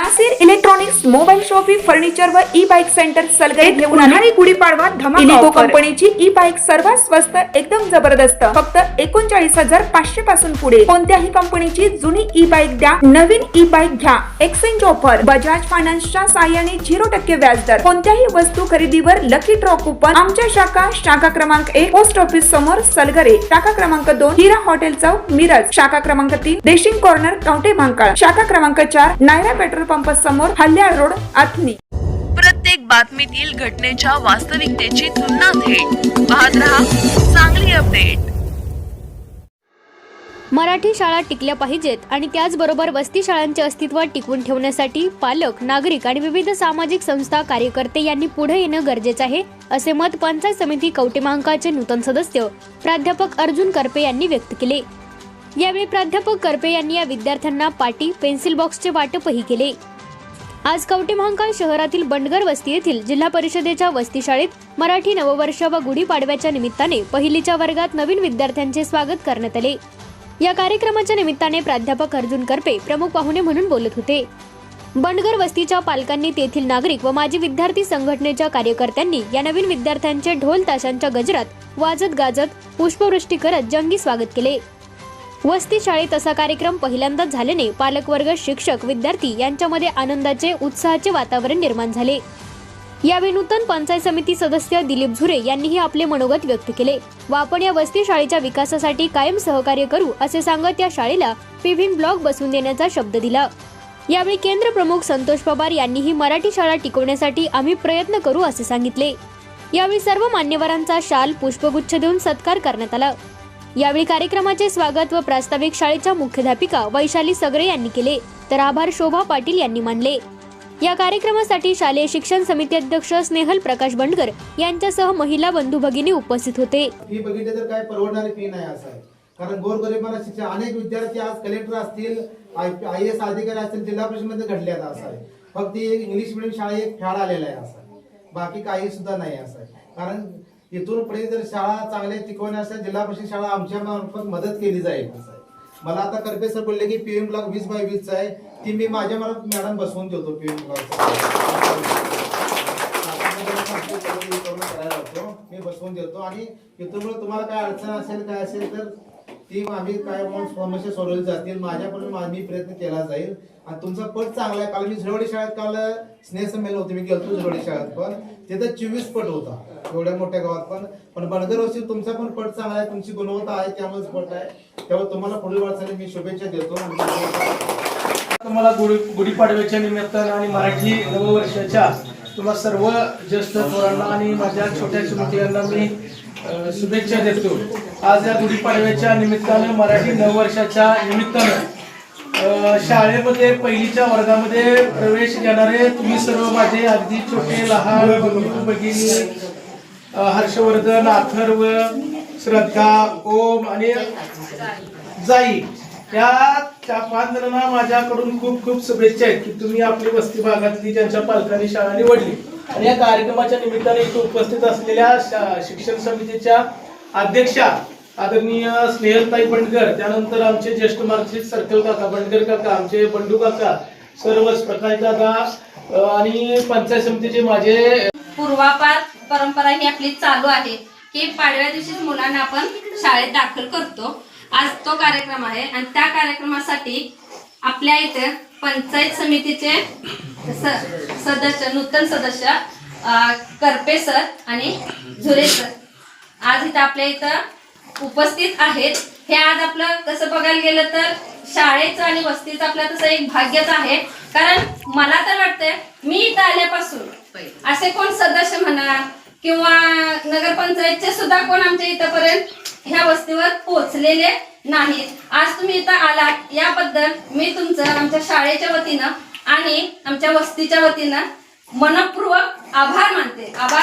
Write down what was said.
Nasir electronics mobile shoppe furniture व e bike centre Salgare घेऊन उन्हाळी गुढीपाडवा धमाका इलिको कंपनीची ई बाईक सर्वात स्वस्त एकदम जबरदस्त फक्त 39,500 पासून पुढे कोणत्याही कंपनीची जुनी ई बाईक द्या नवीन ई बाईक घ्या एक्सचेंज ऑफर बजाज फायनान्सच्या साहाय्याने 0% व्याजदर कोणत्याही वस्तू खरेदीवर लकी ड्रॉ कुपन आमच्या शाखा क्रमांक 1 पोस्ट ऑफिस समोर सलगरे शाखा क्रमांक 2 हिरा हॉटेल चौक मिरज शाखा क्रमांक 3 देशिंग कॉर्नर कवठे महांकाळ शाखा क्रमांक 4 नायरा पेट्रोल पंप समोर हल्याळ रोड आथनी। प्रत्येक बातमीतील घटनेच्या वास्तविकतेची तुलना थेट पाहत रहा चांगली अपडेट। मराठी शाळा टिकल्या पाहिजेत आणि त्याचबरोबर वसती शाळांचे अस्तित्व टिकवून ठेवण्यासाठी पालक, नागरिक आणि विविध सामाजिक संस्था कार्यकर्ते यांनी पुढे येणं गरजेचं आहे, असे मत पंचायत समिती कवठे महांकाळचे नूतन सदस्य प्राध्यापक अर्जुन करपे यांनी व्यक्त केले। यावेळी प्राध्यापक करपे यांनी या विद्यार्थ्यांना पाटी, पेन्सिल बॉक्सचे वाटपही केले। आज कवठे महांकाळ शहरातील बंडगर वस्ती येथील जिल्हा परिषदेच्या वस्ती शाळेत मराठी नववर्ष व गुढीपाडव्याच्या निमित्ताने पहिलीच्या वर्गात नवीन विद्यार्थ्यांचे स्वागत करण्यात आले। या कार्यक्रमाच्या निमित्ताने प्राध्यापक अर्जुन करपे प्रमुख पाहुणे म्हणून बोलत होते। बंडगर वस्तीच्या पालकांनी तेथील नागरिक व माजी विद्यार्थी संघटनेच्या कार्यकर्त्यांनी या नवीन विद्यार्थ्यांचे ढोल ताशांच्या गजरात वाजत गाजत पुष्पवृष्टी करत जंगी स्वागत केले। वस्ती शाळेत असा कार्यक्रम पहिल्यांदाच झाल्याने पालकवर्ग, शिक्षक, विद्यार्थी यांच्यामध्ये आनंदाचे, उत्साहाचे वातावरण निर्माण झाले। यावेळी नूतन पंचायत समिती सदस्य दिलीप झुरे यांनीही आपले मनोगत व्यक्त केले व आपण या वस्ती शाळेच्या विकासासाठी कायम सहकार्य करू असे सांगत या शाळेला पिव्हिंग ब्लॉक बसवून देण्याचा शब्द दिला। यावेळी केंद्र प्रमुख संतोष पवार यांनीही मराठी शाळा टिकवण्यासाठी आम्ही प्रयत्न करू असे सांगितले। यावेळी सर्व मान्यवरांचा शाल, पुष्पगुच्छ देऊन सत्कार करण्यात आला। यावेळी कार्यक्रमाचे स्वागत व प्रास्ताविक शाळेच्या मुख्याध्यापिका वैशाली सगरे यांनी केले, तर आभार शोभा पाटील यांनी मानले। या कार्यक्रमासाठी शालेय शिक्षण समिती अध्यक्ष स्नेहल प्रकाश बंडगर यांच्यासह महिला बंधू भगिनी उपस्थित होते। फी बघितले तर काय परवडणारी फी नाही असं आहे, कारण गोरगरिबांना शिक्षण अनेक विद्यार्थी आज कलेक्टर असतील, IAS अधिकारी असतील, जिल्हा परिषदेमध्ये घडले आहेत असं आहे। फक्त इंग्लिश मिडियम शाळा एक फॅड आलेला आहे असं, बाकी काही सुद्धा नाही असं आहे। कारण इथून पुढे जर शाळा चांगल्या टिकवण्यासाठी जिल्हा परिषद शाळा आमच्या मार्फत मदत केली जाईल असं आहे। मला आता करपे सर बोलले की पीएम ब्लॉक 20/20 आहे, ती मी माझ्या मार्फत मॅडम बसवून ठेवतो पीएम ब्लॉक मी बसवून देतो आणि इथून तुम्हाला काय अडचण असेल काय असेल तर ती आम्ही काय समस्या सोडवली जातील, माझ्याकडून मी प्रयत्न केला जाईल। आणि तुमचा पट चांगला आहे। काल मी झुरवडी शाळेत काल स्नेहसंमेलन होते, मी गेलतो झुरवडी शाळेत, पण तिथं 24 पट होता एवढ्या मोठ्या गावात। पण बंडगर वस्ती तुमचा पण पट चांगला आहे, तुमची गुणवत्ता आहे, त्यामुळेच पट आहे। त्यामुळे तुम्हाला पुढील वाटचाली मी शुभेच्छा देतो। तुम्हाला गुढीपाडव्याच्या निमित्तानं आणि मराठी नववर्षाच्या तुम्हाला सर्व ज्येष्ठ थोरांना आणि माझ्या छोट्या चिमुकल्यांना मी शुभेच्छा देतो। आज या गुढीपाडव्याच्या निमित्तानं मराठी नववर्षाच्या निमित्तानं शाळेमध्ये पहिलीच्या वर्गामध्ये प्रवेश घेणारे तुम्ही सर्व माझे अगदी छोटे लहान बंधू भगिनी, हर्षवर्धन, अथर्व, श्रद्धा, ओम आणि जाई या 5 जणांना माझ्याकडून खूप खूप शुभेच्छा आहेत की तुम्ही आपली वस्ती भागातली ज्यांच्या पालकांनी शाळा निवडली। आणि या कार्यक्रमाच्या निमित्ताने इथे उपस्थित असलेल्या शिक्षण समितीच्या अध्यक्षा आदरणीय स्नेहलताई बंडगर, त्यानंतर आमचे ज्येष्ठ मार्गदर्शक सर्कल काका बंडगर काका, आमचे बंडू काका, सर्वच प्रकाश दादा आणि पंचायत समितीचे माझे पूर्वापार परंपरा ही आपली चालू आहे की पाडव्या दिवशीच मुलांना आपण शाळेत दाखल करतो। आज तो कार्यक्रम आहे आणि त्या कार्यक्रमासाठी आपल्या इथे पंचायत समितीचे सदस्य, नूतन सदस्य करपे सर आणि झुरे सर आज इथं आपल्या इथं उपस्थित आहेत। हे आज आपलं कसं बघायला गेलं तर शाळेचं आणि वस्तीचं आपलं तसं एक भाग्यच आहे, कारण मला तर वाटतंय मी इथं आल्यापासून असे कोण सदस्य म्हणा किंवा नगरपंचायतचे सुद्धा कोण आमच्या इथंपर्यंत ह्या वस्तीवर पोहोचलेले नाहीत। आज तुम्ही इथं आलात याबद्दल मी तुमचं आमच्या शाळेच्या वतीनं आणि आमच्या वस्तीच्या वतीनं मनपूर्वक आभार मानते। आभार